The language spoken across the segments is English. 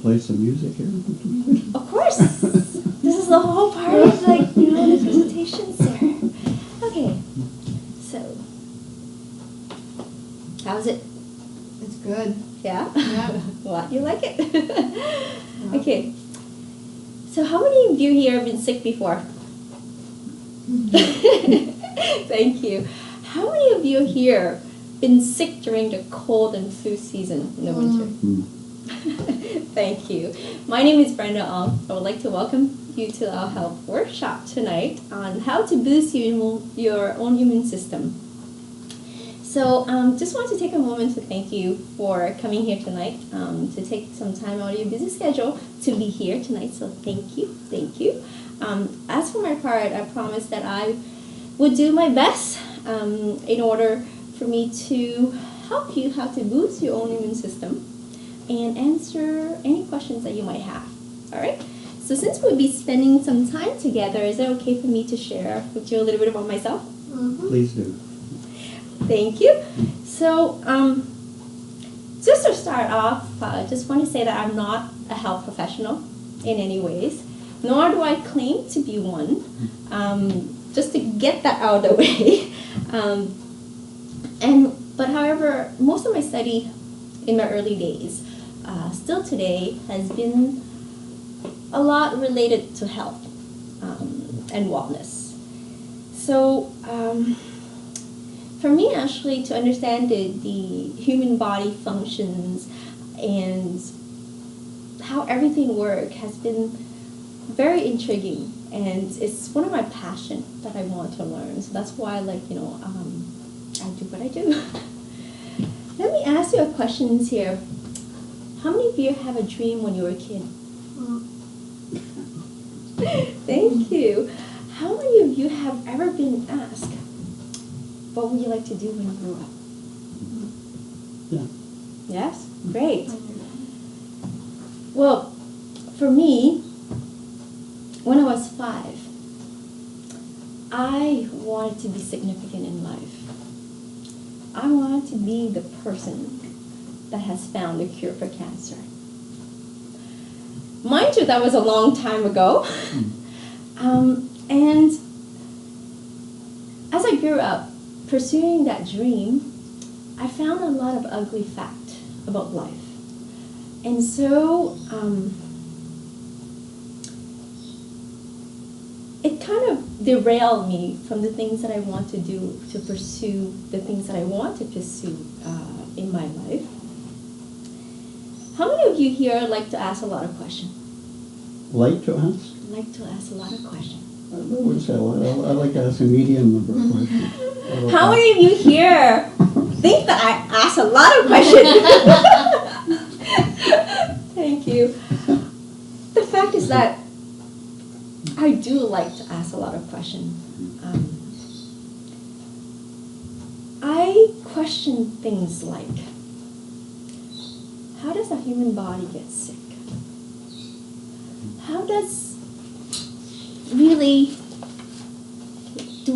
play some music here? Of course. This is the whole part of the presentation, sir. Okay. So, how's it? It's good. Yeah? Yeah. What? You like it? Okay. So how many of you here have been sick before? Thank you. How many of you here been sick during the cold and flu season in the winter? Thank you. My name is Brenda Ong. I would like to welcome you to our health workshop tonight on how to boost your own immune system. So just want to take a moment to thank you for coming here tonight, to take some time out of your busy schedule to be here tonight. So thank you. As for my part, I promised that I would do my best in order for me to help you how to boost your own immune system and answer any questions that you might have. All right? So since we'll be spending some time together, is it okay for me to share with you a little bit about myself? Mm-hmm. Please do. Thank you. So, just to start off, I just want to say that I'm not a health professional in any ways, nor do I claim to be one, just to get that out of the way. But however, most of my study in my early days, still today, has been a lot related to health and wellness. So, for me, actually, to understand the human body functions and how everything works has been very intriguing, and it's one of my passions that I want to learn. So that's why, I do what I do. Let me ask you a question here. How many of you have a dream when you were a kid? Thank you. How many of you have ever been asked, what would you like to do when you grow up? Yeah. Yes? Great. Well, for me, when I was 5, I wanted to be significant in life. I wanted to be the person that has found a cure for cancer. Mind you, that was a long time ago. And as I grew up, pursuing that dream, I found a lot of ugly fact about life. And so it kind of derailed me from the things that I want to do, to pursue the things that I want to pursue in my life. How many of you here like to ask a lot of questions? Like to ask? Like to ask a lot of questions. I wouldn't say a lot. I like to ask a medium number of questions. How many of you here think that I ask a lot of questions? Thank you. The fact is that I do like to ask a lot of questions. I question things like, how does a human body get sick? How does do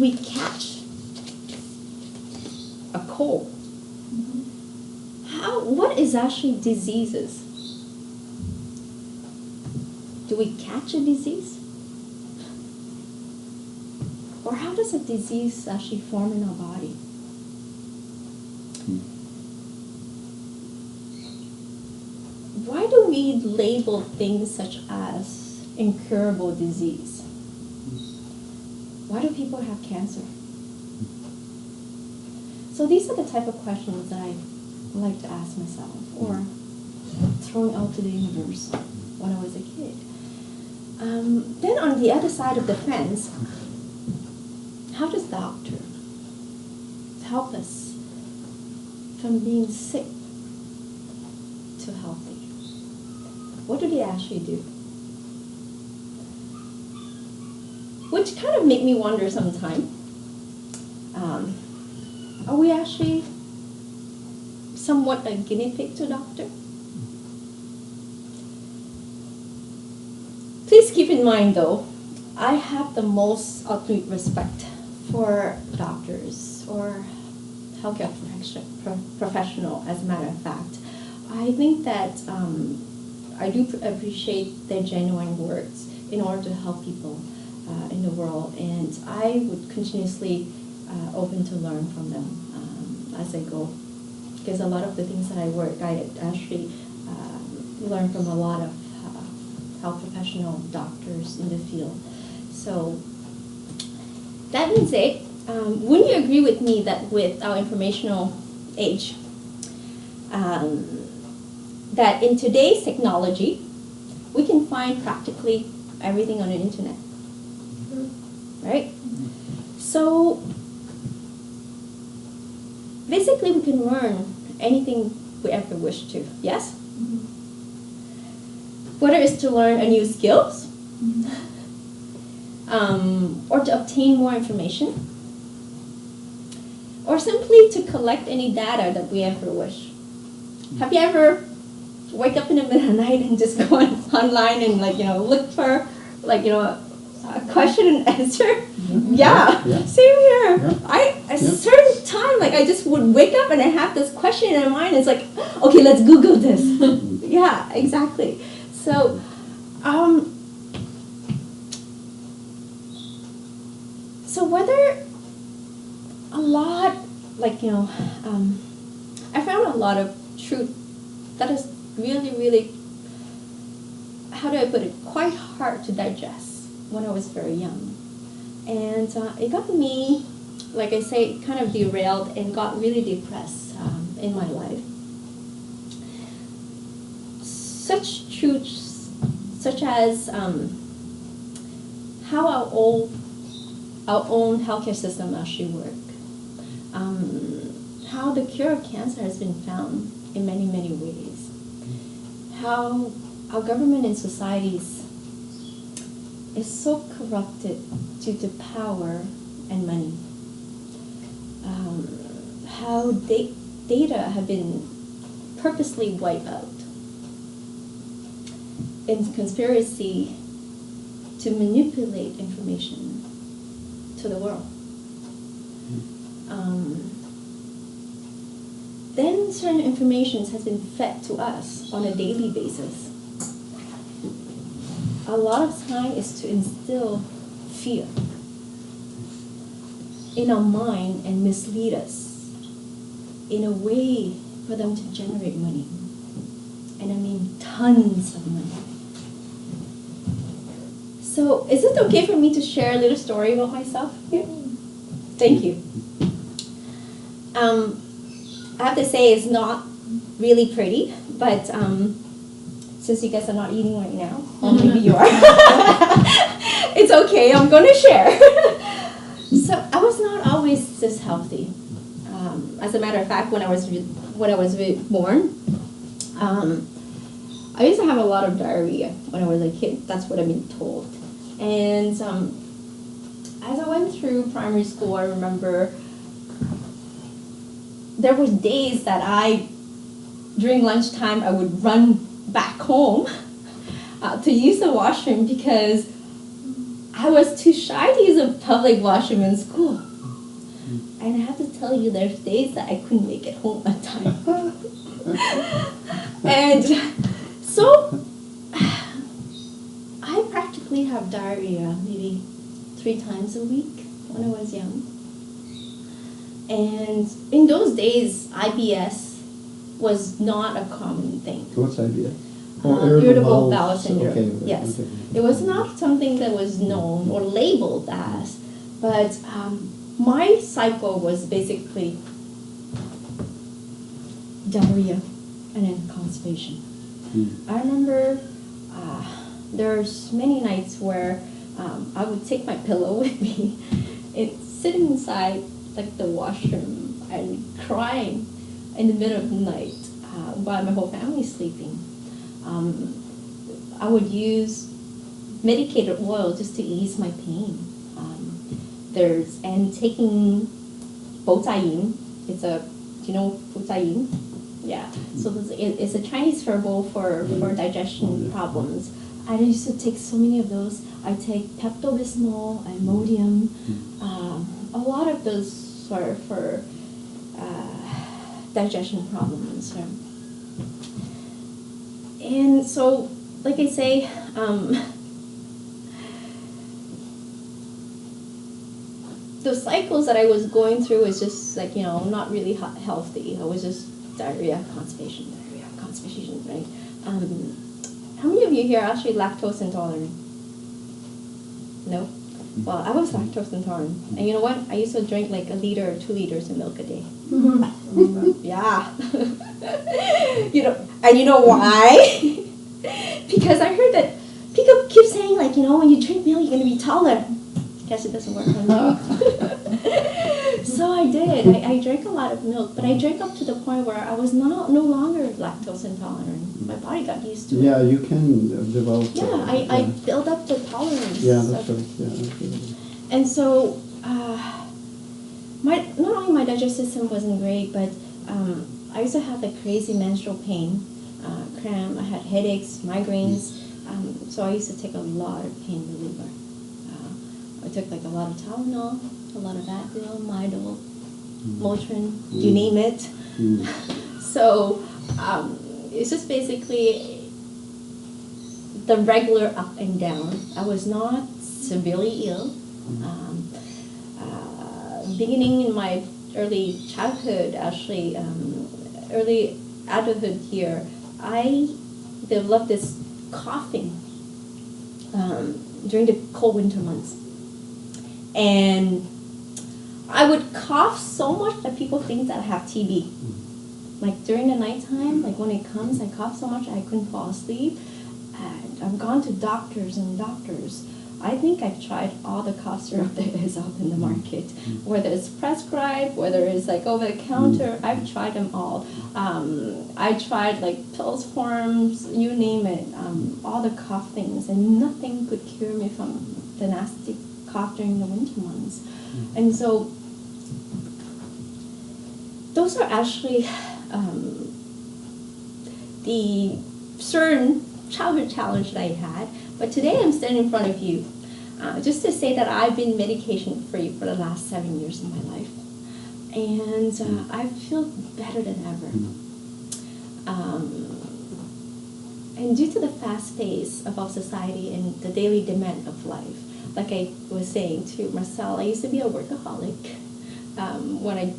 we catch a cold? What is actually diseases? Do we catch a disease? Or how does a disease actually form in our body? Why do we label things such as incurable disease? Why do people have cancer? So these are the type of questions that I like to ask myself, or throwing out to the universe when I was a kid. Then on the other side of the fence, how does doctor help us from being sick to healthy? What do they actually do? Which kind of make me wonder sometimes, are we actually somewhat a guinea pig to doctor? Please keep in mind though, I have the most utmost respect for doctors or healthcare professional, as a matter of fact. I think that I do appreciate their genuine words in order to help people in the world, and I would continuously open to learn from them as I go, because a lot of the things that I actually learn from a lot of health professional doctors in the field. So that being said, wouldn't you agree with me that with our informational age, that in today's technology, we can find practically everything on the internet, right? So basically, we can learn anything we ever wish to. Yes. Whether it's to learn a new skills, or to obtain more information, or simply to collect any data that we ever wish. Have you ever wake up in the middle of the night and just go online and look for a question and answer? Yeah. Same here. Yeah. A certain time, I just would wake up and I have this question in my mind. It's like, okay, let's Google this. Yeah, exactly. So, so whether a lot, I found a lot of truth that is really, really, how do I put it, quite hard to digest when I was very young. And it got me, like I say, kind of derailed and got really depressed in my life. Such truths, such as how our own healthcare system actually work, how the cure of cancer has been found in many, many ways, how our government and societies is so corrupted due to power and money, how data have been purposely wiped out in conspiracy to manipulate information to the world. Then certain information has been fed to us on a daily basis. A lot of time is to instill fear in our mind and mislead us in a way for them to generate money. And I mean tons of money. So is it okay for me to share a little story about myself here? Thank you. I have to say it's not really pretty, but since you guys are not eating right now, or maybe you are, it's okay, I'm going to share. So I was not always this healthy. As a matter of fact, when I was born, I used to have a lot of diarrhea when I was a kid. That's what I've been told. And as I went through primary school, I remember there were days that during lunchtime, I would run back home to use the washroom because I was too shy to use a public washroom in school. And I have to tell you, there's days that I couldn't make it home on time. And so I practically have diarrhea maybe 3 times a week when I was young. And in those days, IBS was not a common thing. What's IBS? Irritable bowel syndrome. Okay, yes. okay. It was not something that was known or labeled as, but my cycle was basically diarrhea and then constipation. I remember there's many nights where I would take my pillow with me and sitting inside the washroom and crying in the middle of the night while my whole family is sleeping. I would use medicated oil just to ease my pain. And taking Botayin. It's do you know Botayin? Yeah. So it's a Chinese herbal for digestion problems. I used to take so many of those. I take Pepto-Bismol, Imodium, a lot of those for digestion problems. And so, like I say, the cycles that I was going through was just like, not really healthy. I was just diarrhea, constipation, right? How many of you here are actually lactose intolerant? No? Well, I was lactose intolerant. And you know what? I used to drink like 1 liter or 2 liters of milk a day. Yeah. And you know why? Because I heard that people keep saying like, when you drink milk, you're going to be taller. Guess it doesn't work on me. So I did. I drank a lot of milk, but I drank up to the point where I was no longer lactose intolerant. My body got used to it. Yeah, you can develop. Yeah, I built up the tolerance. Yeah, that's right. Yeah, absolutely. And so, not only my digestive system wasn't great, but I used to have like crazy menstrual pain, cramp. I had headaches, migraines. So I used to take a lot of pain reliever. I took like a lot of Tylenol, a lot of Advil, Midol, Motrin, you name it. So it's just basically the regular up and down. I was not severely ill. Beginning in my early childhood, actually, early adulthood here, I developed this coughing during the cold winter months. And I would cough so much that people think that I have TB. Like during the nighttime, like when it comes, I cough so much I couldn't fall asleep. And I've gone to doctors and doctors. I think I've tried all the cough syrup there is out in the market. Whether it's prescribed, whether it's like over the counter, I've tried them all. I tried like pills forms, you name it, all the cough things, and nothing could cure me from the nasty cough during the winter months. And so those are actually the certain childhood challenge that I had. But today I'm standing in front of you just to say that I've been medication free for the last 7 years of my life. And I feel better than ever. And due to the fast pace of our society and the daily demand of life, like I was saying to Marcel, I used to be a workaholic. When I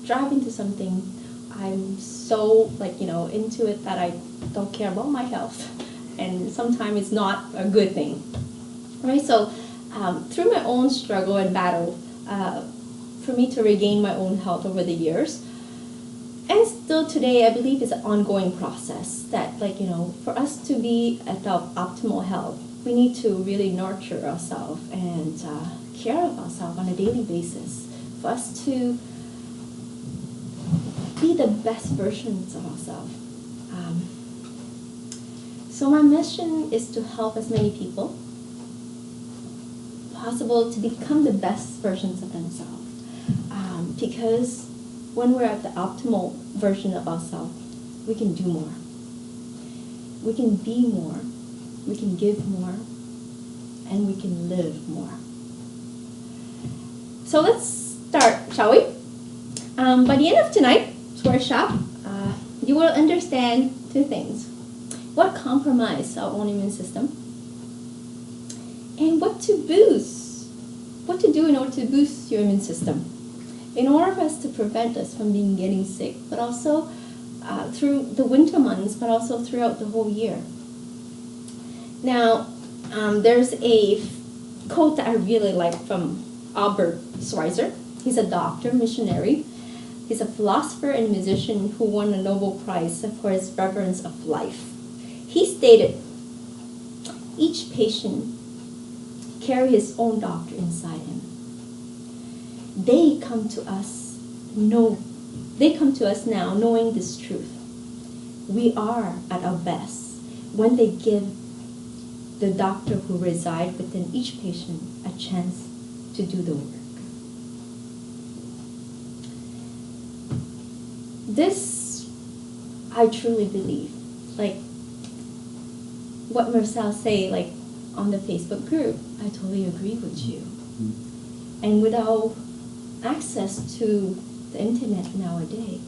drive into something, I'm so into it that I don't care about my health. And sometimes it's not a good thing. Right? So through my own struggle and battle, for me to regain my own health over the years, and still today, I believe it's an ongoing process that, for us to be at our optimal health, we need to really nurture ourselves and care of ourselves on a daily basis for us to be the best versions of ourselves. So my mission is to help as many people possible to become the best versions of themselves. Because when we're at the optimal version of ourselves, we can do more. We can be more. We can give more. And we can live more. So let's start, shall we? By the end of tonight's workshop, you will understand two things. What compromise our own immune system, and what to do in order to boost your immune system, in order for us to prevent us from getting sick, but also through the winter months, but also throughout the whole year. Now, there's a quote that I really like from Albert Schweitzer. He's a doctor, missionary. He's a philosopher and musician who won a Nobel Prize for his reverence of life. He stated, each patient carries his own doctor inside him. They come to us now knowing this truth. We are at our best when they give the doctor who resides within each patient a chance to do the work. This, I truly believe, what Marcel say, on the Facebook group, I totally agree with you. And without access to the internet nowadays,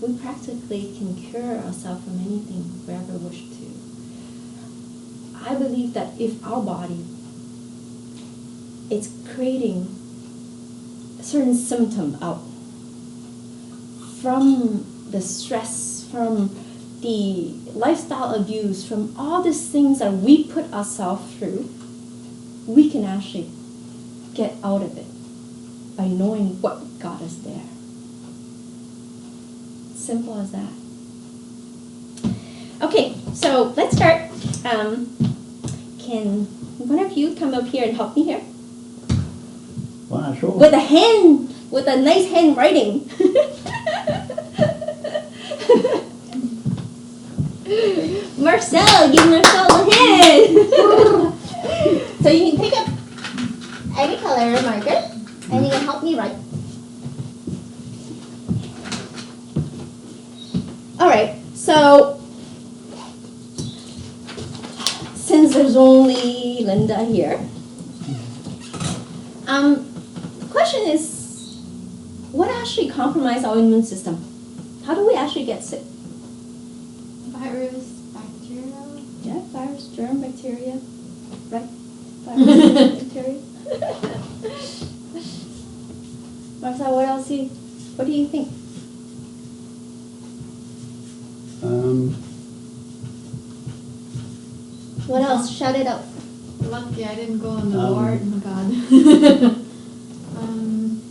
we practically can cure ourselves from anything if we ever wish to. I believe that if our body is creating a certain symptom out from the stress, from the lifestyle abuse, from all these things that we put ourselves through, we can actually get out of it by knowing what got us there. Simple as that. Okay, so let's start. Can one of you come up here and help me here? Wow, sure. With a nice handwriting. Marcel, give Marcel a hand. So you can pick up any color marker and you can help me write. Alright, so since there's only Linda here, the question is, what actually compromises our immune system? How do we actually get sick? Virus, bacteria. Yeah, virus, germ, bacteria, right? Virus, bacteria. Marcel, what do you think? What else? Shout it out. Lucky I didn't go on the ward. Oh my god.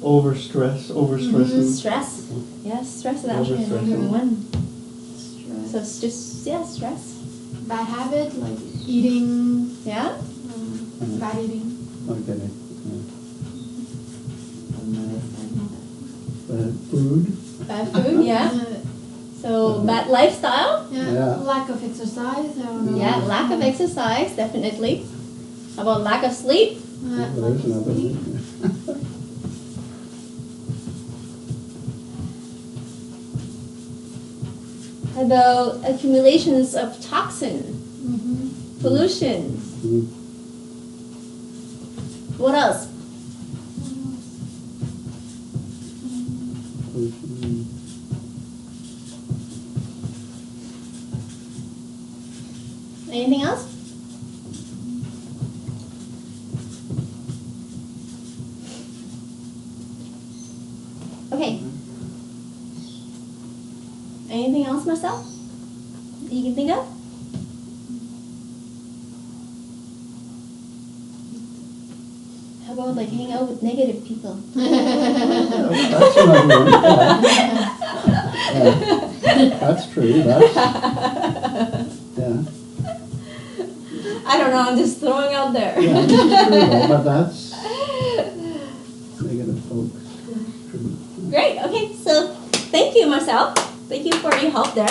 Overstressing. Stress. Yes, stress is actually Overstressing. number one. Stress. So it's just, stress. Bad habit, like eating, Yeah? bad eating. Okay. Food. Food. Bad food, yeah. So bad lifestyle. Yeah. Lack of exercise, I don't know. Yeah, lack of exercise, definitely. How about lack of sleep? Well, Lack there's of another sleep. one. How about accumulations of toxin, Mm-hmm. pollution? Mm. What else? Mm. Anything else? Okay. Anything else, Marcel? That you can think of? How about like hang out with negative people? That's another one. Yeah. That's true. That's, yeah. I don't know, I'm just throwing out there. Yeah, that's true though, but that's negative folks. True. Great, okay, so thank you, Marcel. Thank you for your help there.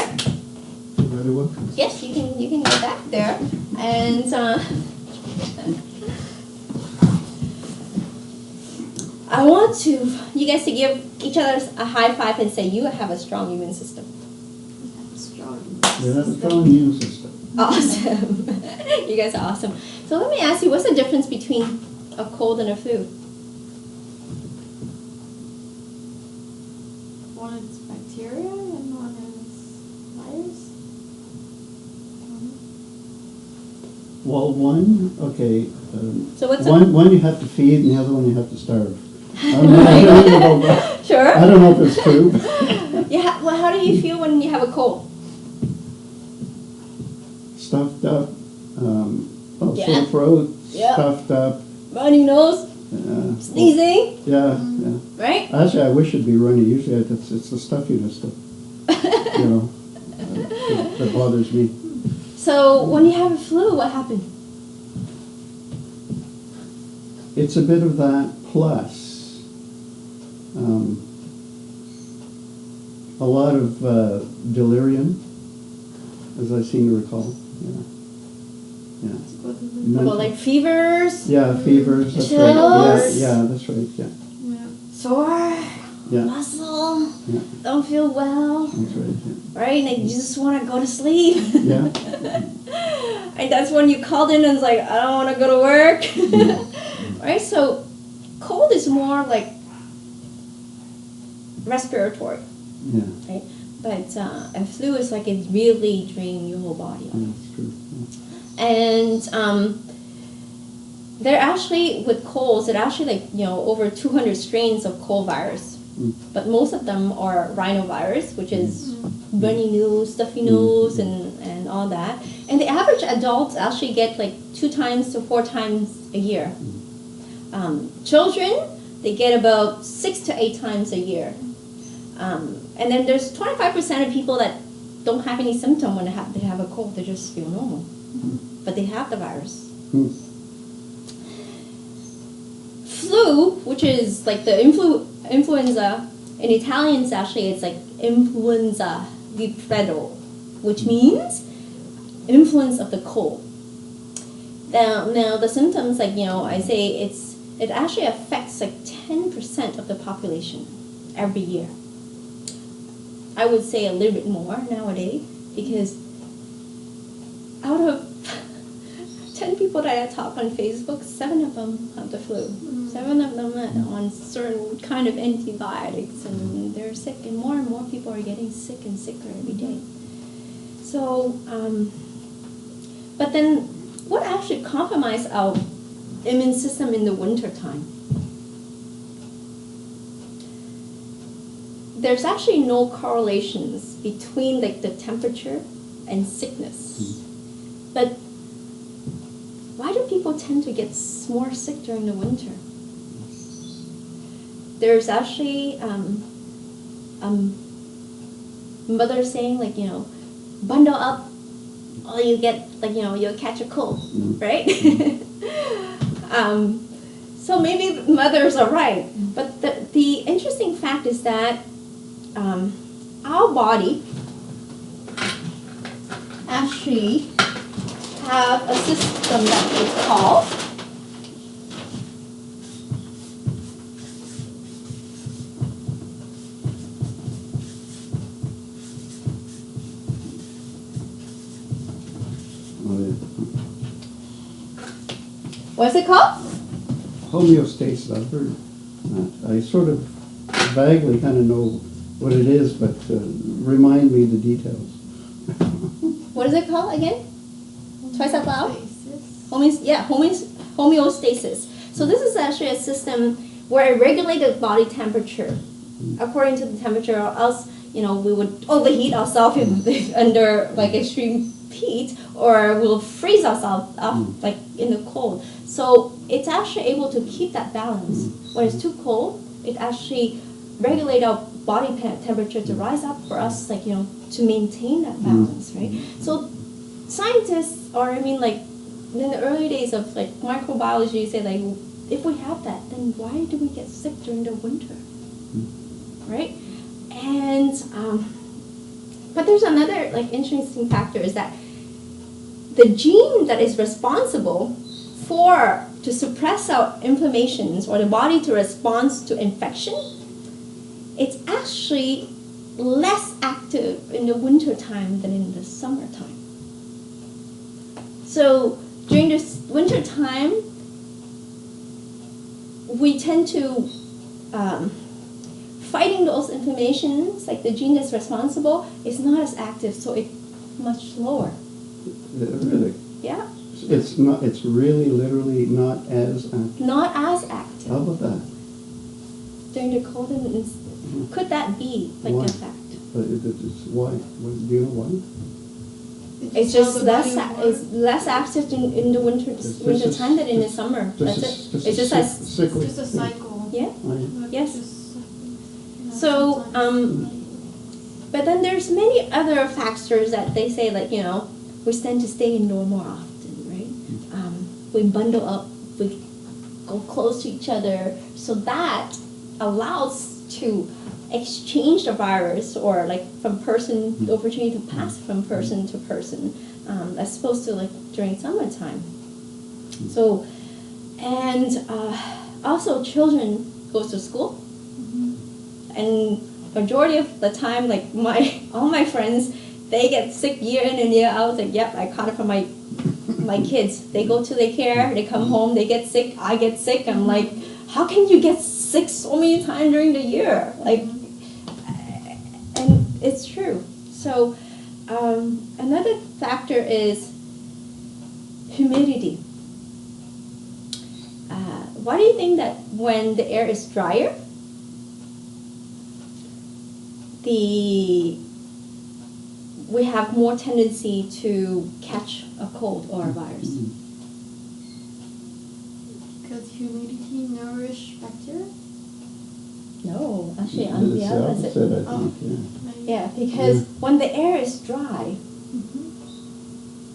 You're very welcome. Yes, you can go back there. And I want you guys to give each other a high five and say you have a strong immune system. Strong. You have a strong immune system. Awesome. You guys are awesome. So let me ask you, what's the difference between a cold and a flu? One is bacteria and one is virus. Well, one, okay. So what's One you have to feed, and the other one you have to starve. I don't know about- Sure. I don't know if it's true. Yeah. Well, how do you feel when you have a cold? Stuffed up, Yeah. sore throat, Yeah. stuffed up. Running nose, sneezing, Yeah, yeah. right? Actually, I wish it'd be runny. Usually, it's the stuffiness that, you know, that bothers me. So when you have a flu, what happened? It's a bit of that plus a lot of delirium, as I seem to recall. Yeah. About like fevers, Yeah, fevers. That's right. Chills. Yeah, that's right. Yeah, Yeah. sore, yeah, muscle, yeah. don't feel well, That's right. right? And you just want to go to sleep. Yeah. And that's when you called in and it's like, I don't want to go to work. Right? So cold is more like respiratory. Yeah. Right? But a flu is like it's really draining your whole body. That's true. And they're actually, with colds, it actually over 200 strains of cold virus. But most of them are rhinovirus, which is runny nose, stuffy nose, and all that. And the average adults actually get like 2 times to 4 times a year. Children, they get about 6 to 8 times a year. And then there's 25% of people that don't have any symptom when they have a cold. They just feel normal. But they have the virus. Flu, which is like the influenza, in Italian actually it's like influenza di freddo, which means influence of the cold. Now the symptoms, I say it actually affects like 10% of the population every year. I would say a little bit more nowadays, because out of 10 people that I talk on Facebook, 7 of them have the flu. 7 of them are on certain kind of antibiotics, and they're sick, and more people are getting sick and sicker every day. So, but then what actually compromises our immune system in the winter time? There's actually no correlations between like the temperature and sickness. But why do people tend to get more sick during the winter? There's actually mother saying bundle up, or you get you'll catch a cold, right? So maybe mothers are right, but the interesting fact is that our body actually have a system that is called what's it called? Homeostasis. I've heard that. I sort of vaguely kind of know what it is, but remind me the details. What is it called again? Twice out loud? Homeostasis. Homeostasis. So this is actually a system where it regulates the body temperature according to the temperature, or else we would overheat ourselves under like extreme heat, or we'll freeze ourselves up like in the cold. So it's actually able to keep that balance. When it's too cold, it actually regulates our body temperature to rise up for us, to maintain that balance, right? So scientists, or in the early days of microbiology, say if we have that, then why do we get sick during the winter, right? And but there's another interesting factor, is that the gene that is responsible to suppress our inflammations, or the body to respond to infection, it's actually less active in the winter time than in the summertime. So during this winter time, we tend to fighting those inflammations, like the gene that's responsible, is not as active, so it's much slower. Really? Yeah. It's not. It's really, literally not as active. Not as active. How about that? During the cold, could that be Why? a fact? It's why? Do you know why? It's just less active in the winter time than in the summer. That's it. It's just cyclic. Just a cycle. Yeah. Right. Yes. Just, So, but then there's many other factors that they say, we tend to stay indoor more often, right? We bundle up, we go close to each other, so that allows to exchange the virus, or from person, the opportunity to pass from person to person, as opposed to during summertime. So, and also children go to school, and majority of the time, all my friends, they get sick year in and year out. Yep, I caught it from my kids. They go to daycare, they come home, they get sick, I get sick. I'm like, how can you get sick so many times during the year? And It's true. So another factor is humidity. Why do you think that when the air is drier, we have more tendency to catch a cold or a virus? Because humidity nourish bacteria? No, actually, It's I'm the the opposite. opposite, I think, yeah. Maybe. Yeah, because when the air is dry, Mhm.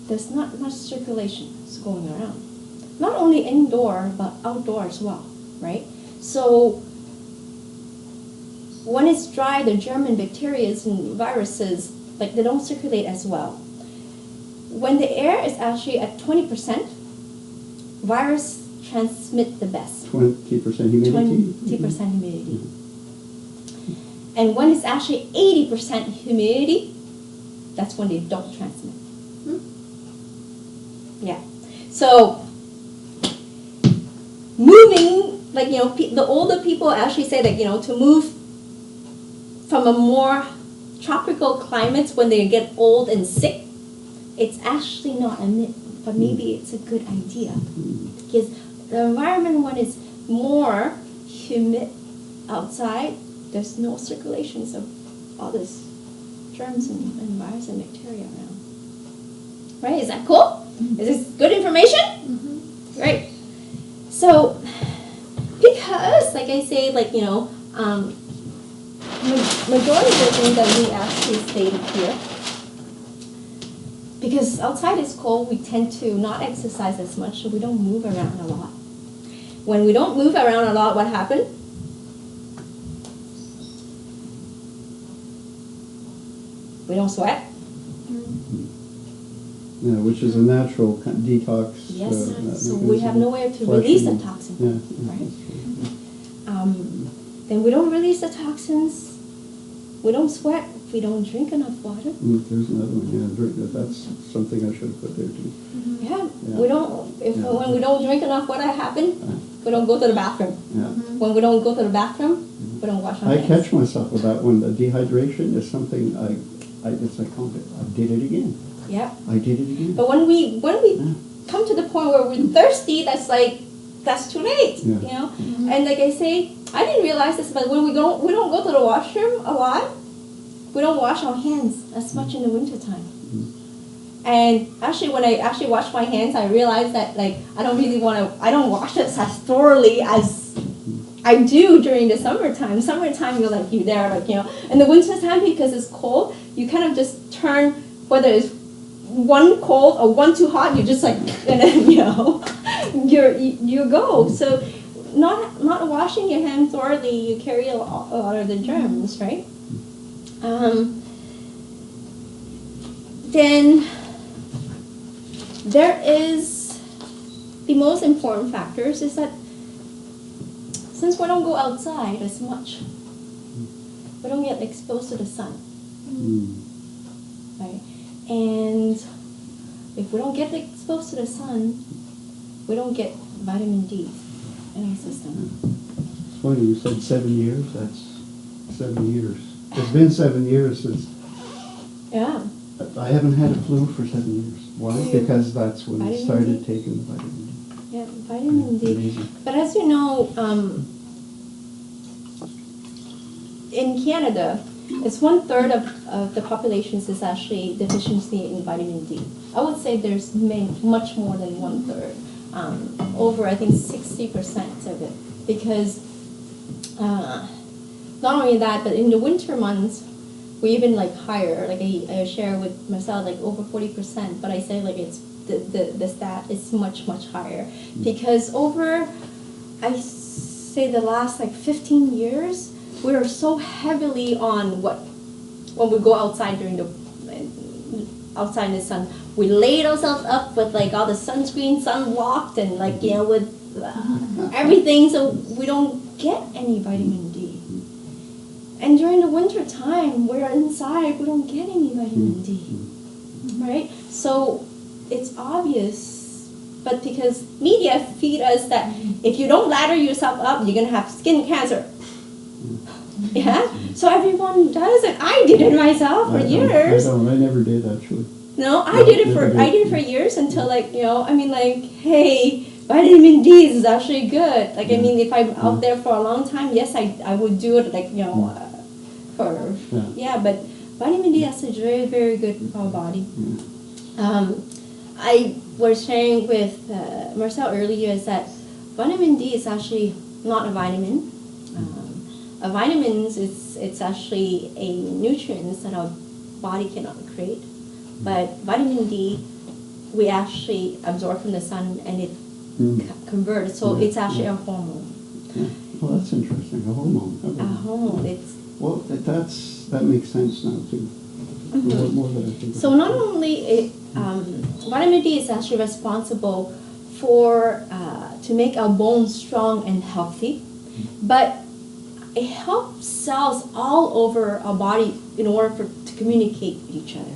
there's not much circulation going around. Not only indoor, but outdoor as well, right? So when it's dry, the germ and bacteria and viruses, like they don't circulate as well. When the air is actually at 20%, virus transmit the best. 20% humidity? 20% humidity. And when it's actually 80% humidity, that's when they don't transmit. Yeah. So moving, like, you know, the older people actually say that, you know, to move from a more tropical climate when they get old and sick, it's actually not a myth, but maybe it's a good idea. Because the environment when it's more humid outside, there's no circulations of all this germs and virus and bacteria around. Right? Is that cool? Is this good information? Mhm. Right. So, because, like I say, like, you know, majority of the things that we actually stated here, because outside is cold, we tend to not exercise as much, so we don't move around a lot. When we don't move around a lot, what happens? We don't sweat. Yeah, which is a natural detox. Yes. that So we have mechanism. no way to release the Flushing. toxin. Yeah, Right. that's true. Then we don't release the toxins. We don't sweat. We don't drink enough water. There's another one, yeah, that's something I should have put there too. Yeah. Yeah. We don't. Yeah. When we don't drink enough, what happens? We don't go to the bathroom. Yeah. When we don't go to the bathroom, we don't wash our I hands. catch myself with that one. The dehydration is something it's like, oh, I did it again. Yep. I did it again. But when we Yeah. come to the point where we're thirsty, that's too late. Yeah. You know. And like I say, I didn't realize this, but when we don't go to the washroom a lot. We don't wash our hands as much in the wintertime. And actually, when I actually wash my hands, I realized that, like, I don't wash it as thoroughly as I do during the summertime. Summertime, you're there, like, you know. In the wintertime, because it's cold, you kind of just turn, whether it's one cold or one too hot, you just like, and then, you know, you go. So not washing your hands thoroughly, you carry a lot of the germs, right? Then there is the most important factors is that since we don't go outside as much, we don't get exposed to the sun, right? And if we don't get exposed to the sun, we don't get vitamin D in our system. It's funny, you said 7 years, that's 7 years. It's been 7 years since, Yeah. I haven't had a flu for 7 years. Why? Because that's when I Vitamin started D? taking the vitamin D. Yeah, vitamin D. Amazing. But as you know, in Canada, it's 1/3 of the population is actually deficiency in vitamin D. I would say there's much more than 1/3. Over, I think, 60% of it. Because not only that, but in the winter months, we even like higher. Like I share with myself, like over 40%. But I say like it's the stat is much higher because over, I say the last like 15 years, we are so heavily on when we go outside outside in the sun, we laid ourselves up with like all the sunscreen, sunblocked, and like, you know, with everything, so we don't get any vitamin D. And during the winter time, we're inside, we don't get any vitamin D, right? So it's obvious, but because media feed us that if you don't lather yourself up, you're gonna have skin cancer. Yeah. So everyone does it. I did it myself for years. I never did actually. No, I did it for years until like, I mean like, hey, vitamin D is actually good. Like I mean if I'm out there for a long time, yes I would do it like, for but vitamin D is very, very good for our body. I was sharing with Marcel earlier is that vitamin D is actually not a vitamin. A vitamin it's actually a nutrient that our body cannot create. But vitamin D, we actually absorb from the sun and it converts. So it's actually a hormone. Yeah. Well, that's interesting. A hormone. Okay. A hormone. That makes sense now too. More than I think. So not only vitamin D is actually responsible for to make our bones strong and healthy, but it helps cells all over our body in order to communicate with each other.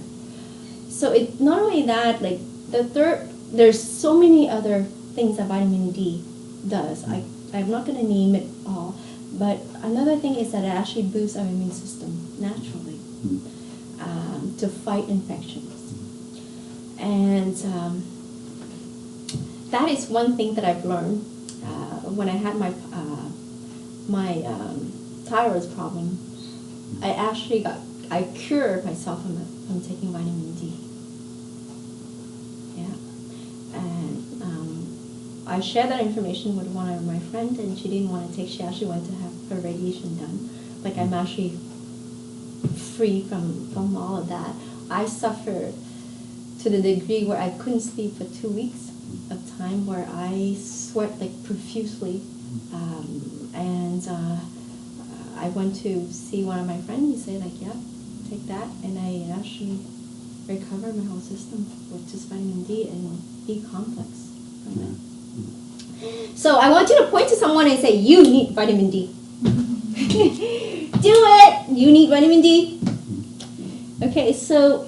So it not only that, like there's so many other things that vitamin D does. I'm not going to name it all, but another thing is that it actually boosts our immune system naturally to fight infections. And that is one thing that I've learned when I had my thyroid problem. I cured myself from taking vitamin D. I shared that information with one of my friends, and she didn't want to take. She actually went to have her radiation done. Like I'm actually free from all of that. I suffered to the degree where I couldn't sleep for 2 weeks of time, where I sweat like profusely, and I went to see one of my friends. He said like, yeah, take that, and I actually recovered my whole system with just vitamin D and B complex from it. So I want you to point to someone and say, you need vitamin D. Do it! You need vitamin D. Okay, so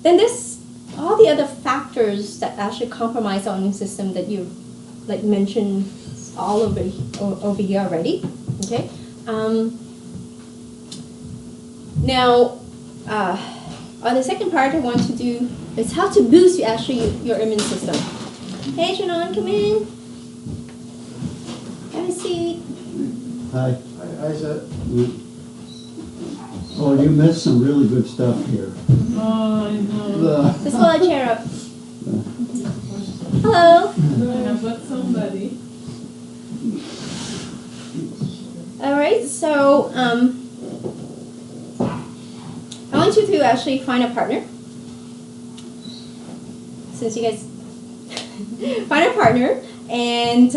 then there's all the other factors that actually compromise our immune system that you like mentioned all over here already. Okay. Now, on the second part I want to do is how to boost your immune system. Hey, Shannon, come in. Have a seat. Hi. Hi, Seth. Oh, you missed some really good stuff here. Oh, I know. Just hold a chair up. Hello. I got somebody. All right, so I want you to actually find a partner. Since you guys find a partner, and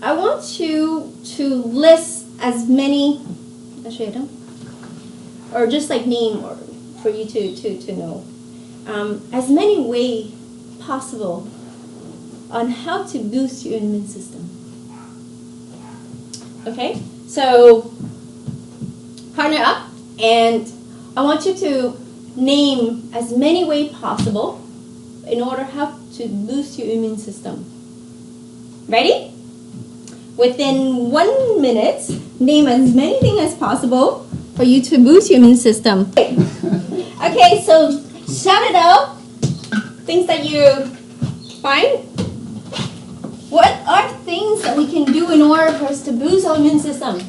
I want you to list as many. Actually, I don't. Or just like name, or for you to know as many ways possible on how to boost your immune system. Okay, so partner up, and I want you to name as many ways possible in order how to boost your immune system. Ready? Within 1 minute, name as many things as possible for you to boost your immune system. Okay, so shout it out. Things that you find. What are things that we can do in order for us to boost our immune system? A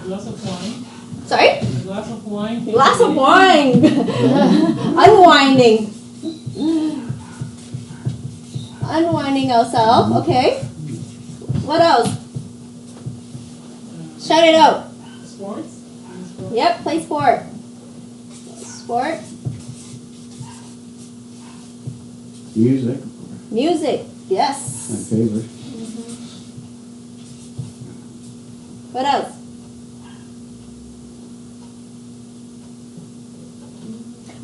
glass of wine. Sorry? A glass of wine. Glass of wine. Unwinding. Unwinding ourselves. Okay. What else? Shout it out. Sports. Yep, play sport. Sport. Music, Music. Yes. my favorite. What else?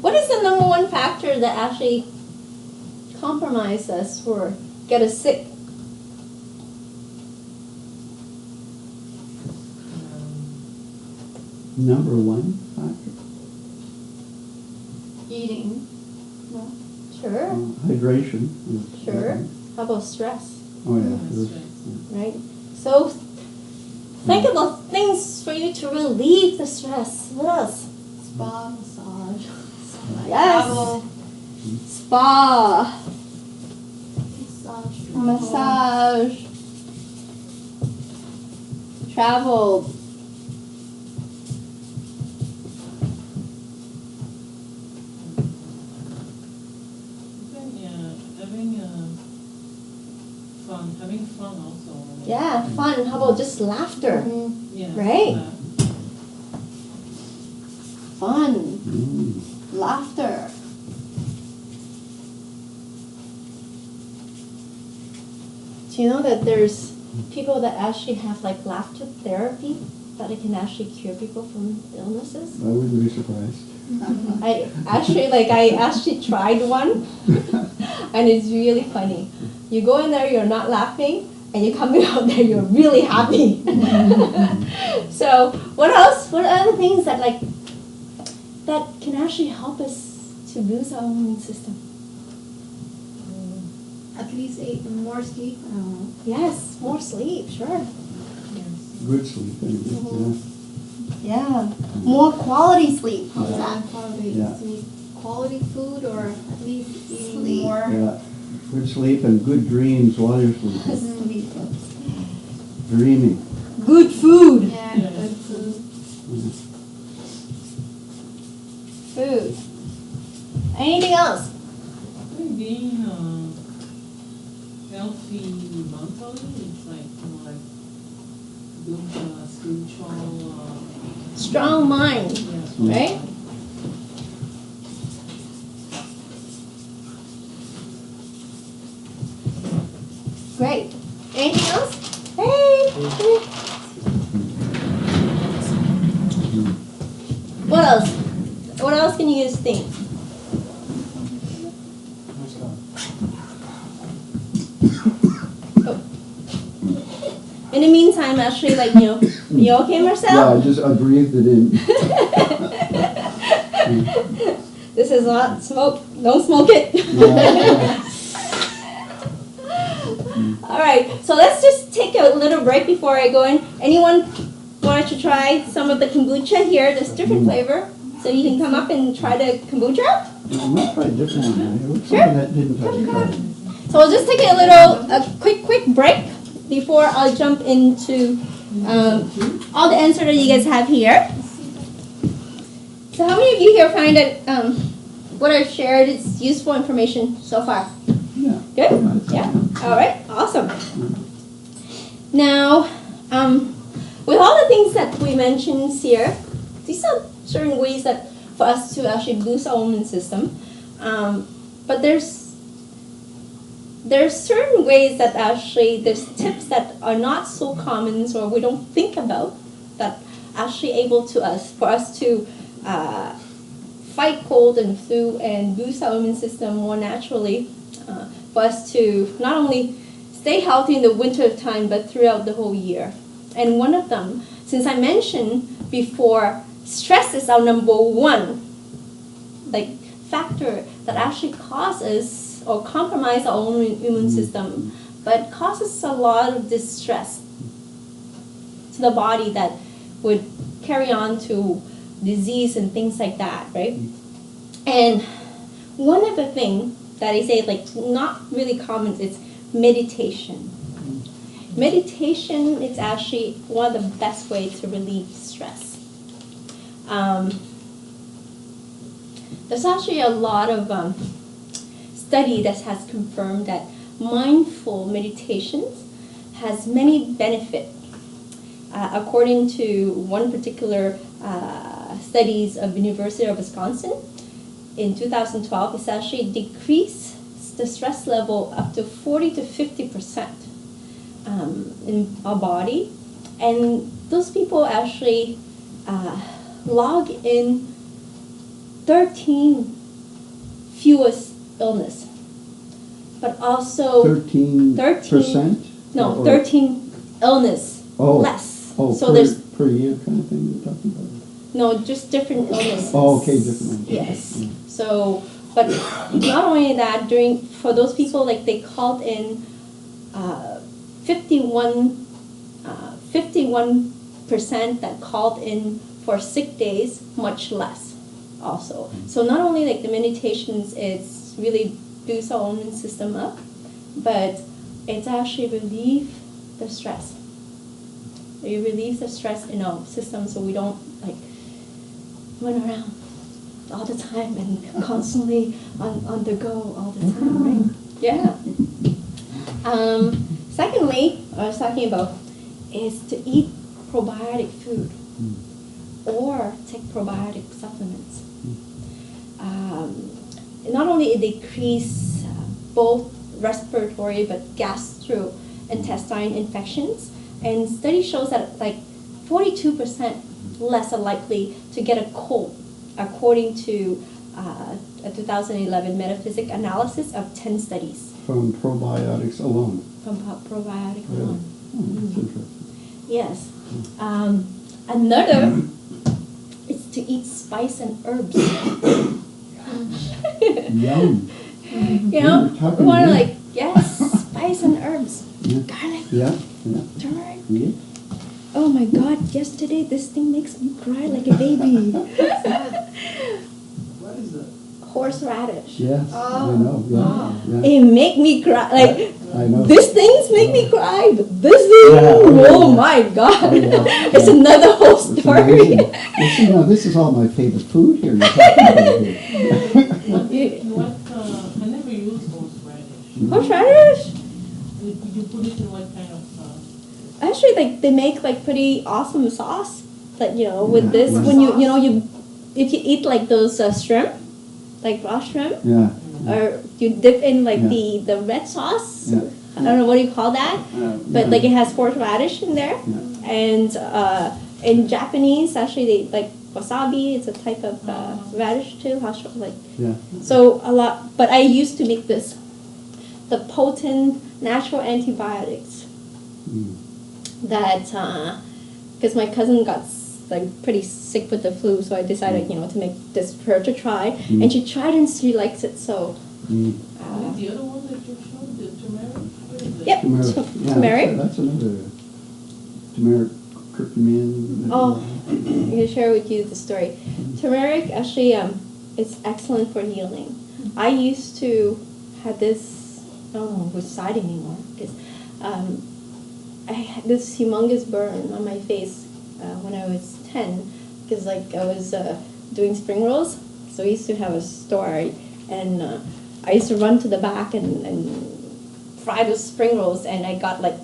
What is the number one factor that actually compromises us or get us sick? Number one factor. Eating. No. Sure. Hydration. Sure. How about stress? Oh yeah. That's sure. right. Right? So Think about things for you to relieve the stress. What else? Spa, massage. Yes. Travel. Spa, Massage. massage, travel. Having fun also. Yeah, fun. How about just laughter? Yeah. Right? Fun, Mm. laughter. Do you know that there's people that actually have like laughter therapy that it can actually cure people from illnesses? I wouldn't be surprised. I actually tried one, and it's really funny. You go in there, you're not laughing, and you come out there, you're really happy. So what else? What are other things that can actually help us to boost our immune system? At least 8 more sleep. Yes, more sleep, sure. Good sleep, anyway. Yeah, more quality sleep. How's that? Quality Yeah. sleep. Quality food, or at least eating Sleep. more. Yeah. Good sleep and good dreams while you're sleeping. Sleep. Dreaming. Good food. Yeah, Yeah. good food. Food. Anything else? I think being healthy mentally, it's like good spiritual. Strong mind, Yeah. right? Great. Anything else? Hey. What else? What else can you guys think? Oh. In the meantime, actually, you okay, Marcel? Yeah, I breathed it in. This is not smoke. Don't smoke it. Yeah. All right, so let's just take a little break before I go in. Anyone wanted to try some of the kombucha here? There's different flavor, so you can come up and try the kombucha. I'm going to try a different one. It was Sure. something that didn't touch try. So we'll just take a quick break before I'll jump into all the answers that you guys have here. So how many of you here find that what I've shared is useful information so far? Yeah. Good? Yeah? All right, awesome. Now, with all the things that we mentioned here, these are certain ways that for us to actually boost our immune system. But there's certain ways that actually, there's tips that are not so common or we don't think about that actually able to for us to fight cold and flu and boost our immune system more naturally, for us to not only stay healthy in the winter time but throughout the whole year. And one of them, since I mentioned before, stress is our number one factor that actually causes or compromise our own immune system, but causes a lot of distress to the body that would carry on to disease and things like that, right? And one of the things that I say not really common is meditation. Meditation is actually one of the best ways to relieve stress. There's actually a lot of study that has confirmed that mindful meditations has many benefits. According to one particular studies of University of Wisconsin, in 2012, it's actually decreased the stress level up to 40 to 50% in our body. And those people actually log in 13 fewest illness, but also 13%? No, Or- 13 illness less. Oh, So there's per year kind of thing you're talking about? no, just different illnesses. Oh, okay, different ones. Yes. Mm. So, but not only that, for those people, they called in 51 percent that called in for sick days, much less also. So not only like the meditations, it's really boosts our immune system up, but it's actually relieve the stress. It relieves the stress in our system so we don't like run around all the time and constantly on the go all the time, right? Yeah. Secondly, I was talking about is to eat probiotic food or take probiotic supplements. Not only it decrease both respiratory but gastrointestinal infections, and study shows that like 42% less are likely to get a cold, according to a 2011 metaphysic analysis of 10 studies. From probiotics alone. From probiotic Really? alone. That's interesting. Yes. Another is to eat spice and herbs. Yum. You know, You're talking more to me. like, yes, spice and herbs. Yeah. Garlic, Yeah, yeah. turmeric. Yeah. Oh my God, yesterday this thing makes me cry like a baby. What is that? Horseradish. Yes, I know. Yeah, yeah. It make me cry. Like, I know. these things make me cry, but this thing, Yeah, oh yeah. my God. Oh, yeah, It's yeah. another whole It's story. amazing. You see, now this is all my favorite food here. You're talking about here. I never used horseradish. Horseradish? You put it in what kind of sauce? Actually, like they make like pretty awesome sauce. Like with Yeah. this, What when you if you eat like those shrimp, like raw shrimp, Yeah. or you dip in like Yeah. the red sauce. Yeah. I don't know what you call that, but yeah. like it has horseradish in there, Yeah. and in Japanese actually they like wasabi. It's a type of radish too. Yeah. So a lot, but I used to make this, the potent natural antibiotics Mm. that, because my cousin got like pretty sick with the flu, so I decided, to make this for her to try, and she tried and she likes it, so. Mm. What is the other one that you showed, the turmeric? What is it? Yep, Turmeric. Yeah, turmeric. That's another turmeric curcumin. Oh, I'm gonna share with you the story. Turmeric actually, it's excellent for healing. I used to have this, I don't know which side anymore, because I had this humongous burn on my face when I was 10, because like I was doing spring rolls, so I used to have a store, and I used to run to the back and fry those spring rolls, and I got like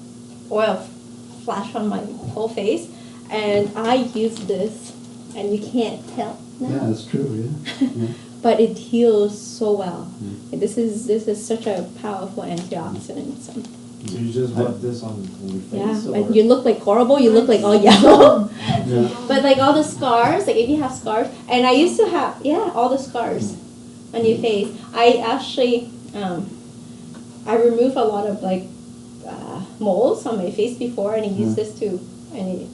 oil flash on my whole face, and I used this, and you can't tell now. Yeah, that's true, yeah. Yeah. But it heals so well. Mm. This is such a powerful antioxidant. So, So you just rub this on your face? yeah, or? and you look like horrible. You look like all yellow. Yeah. But like all the scars, like if you have scars, and I used to have all the scars on your face. I actually I removed a lot of like moles on my face before, and I used this too. And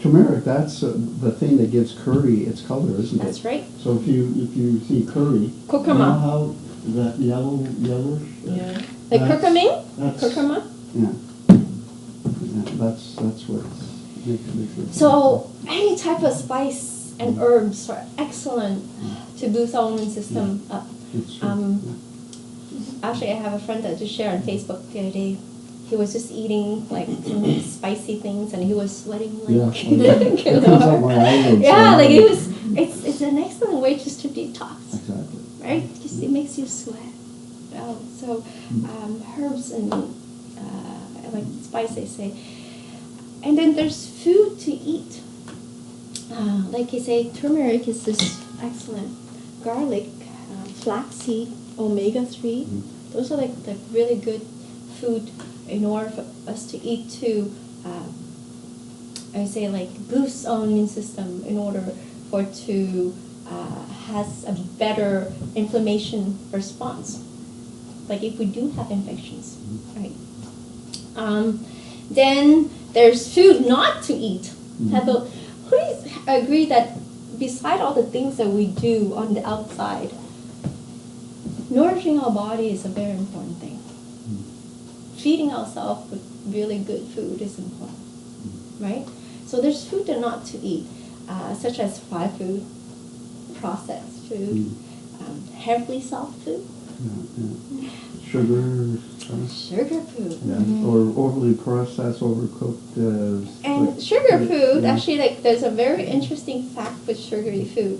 Turmeric, that's the thing that gives curry its color, isn't it? that's right. So if you see curry, Curcuma. you know how that yellowish? Yeah. Like That's- curcumin, that's- curcuma. Yeah. Yeah, that's what makes it. So any type of spice and herbs are excellent to boost our immune system up. It's true. Actually, I have a friend that just shared on Facebook the other day. He was just eating like some spicy things, and he was sweating Yeah, like. it comes out my eyelids. Yeah, like it was. It's an excellent way just to detox, Exactly. right? Because it makes you sweat. So herbs and like spice, they say. And then there's food to eat. Like you say, turmeric is just excellent. Garlic, flaxseed, omega-3. Those are like really good food in order for us to eat to, I say like boost our immune system in order for it to has a better inflammation response. Like if we do have infections, right? Then there's food not to eat. Who agree that beside all the things that we do on the outside, nourishing our body is a very important thing. Feeding ourselves with really good food is important, right? So there's food that not to eat, such as fried food, processed food, heavily salt food, Yeah. Sugar, sugar food. yeah, or overly processed, overcooked. And like- sugar food, yeah. actually, like, there's a very interesting fact with sugary food.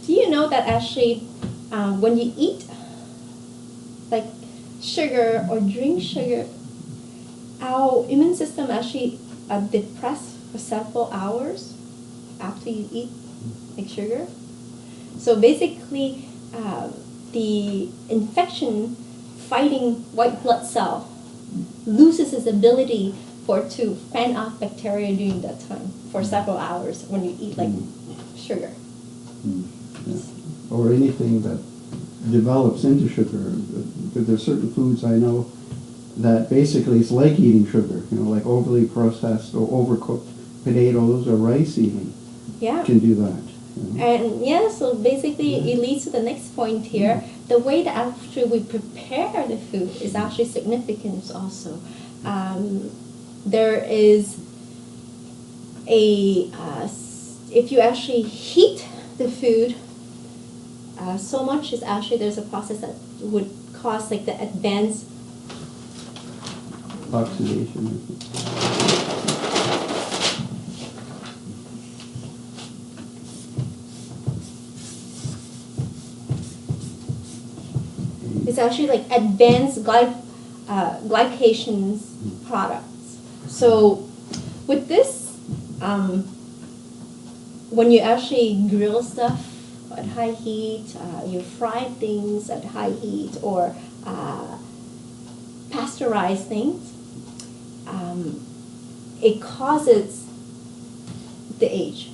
Do you know that actually, when you eat, like, sugar or drink sugar, our immune system actually depressed for several hours after you eat, like, sugar? So basically, the infection fighting white blood cell loses its ability for it to fend off bacteria during that time for several hours when you eat like sugar. Yeah. Or anything that develops into sugar. There's certain foods I know that basically it's like eating sugar, like overly processed or overcooked potatoes or rice even Yeah. can do that. And yeah, so basically it leads to the next point here. The way that actually we prepare the food is actually significant also. There is if you actually heat the food so much, is actually there's a process that would cause like the advanced Oxidation. it's actually like advanced glycations products. So with this, when you actually grill stuff at high heat, you fry things at high heat, or pasteurize things, it causes the age.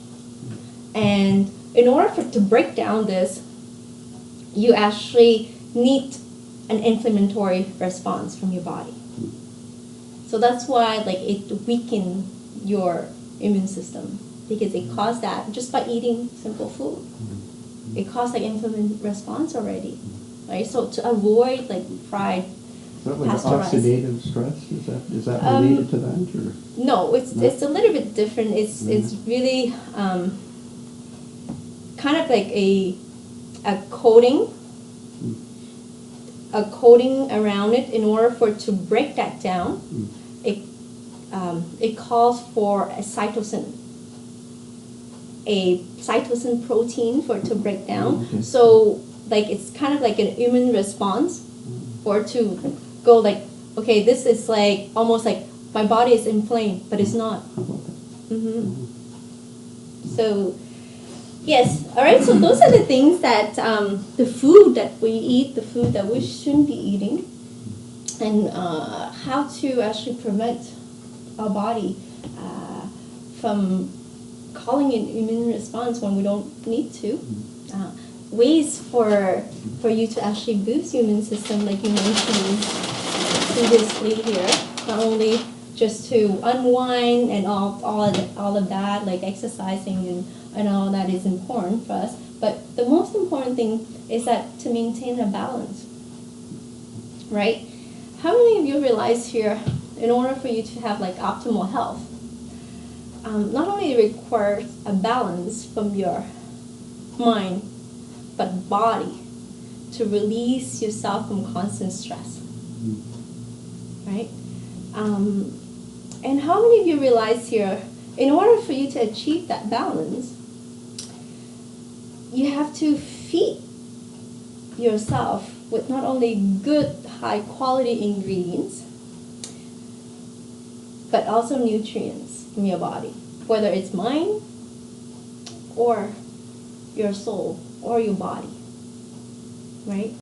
And in order for it to break down this, you actually need an inflammatory response from your body. So that's why like it weakens your immune system, because it caused that just by eating simple food. It caused like inflammatory response already, right? So to avoid like fried, Is that like pasteurized. oxidative stress? Is that related to that? Or? No, it's a little bit different. It's really kind of like a coating around it. In order for it to break that down, it calls for a cytosine protein for it to break down. Okay. So like it's kind of like an immune response for it to go like, okay, this is like almost like my body is inflamed, but it's not. How about that? So, yes, all right, so those are the things that, the food that we eat, the food that we shouldn't be eating, and how to actually prevent our body from calling an immune response when we don't need to. Ways for you to actually boost your immune system, like you mentioned previously here, not only just to unwind and all of that, like exercising and all that is important for us, but the most important thing is that to maintain a balance, right? How many of you realize here, in order for you to have like optimal health, not only it requires a balance from your mind, but body, to release yourself from constant stress, right? And how many of you realize here, in order for you to achieve that balance, you have to feed yourself with not only good, high quality ingredients, but also nutrients from your body, whether it's mind or your soul or your body, right?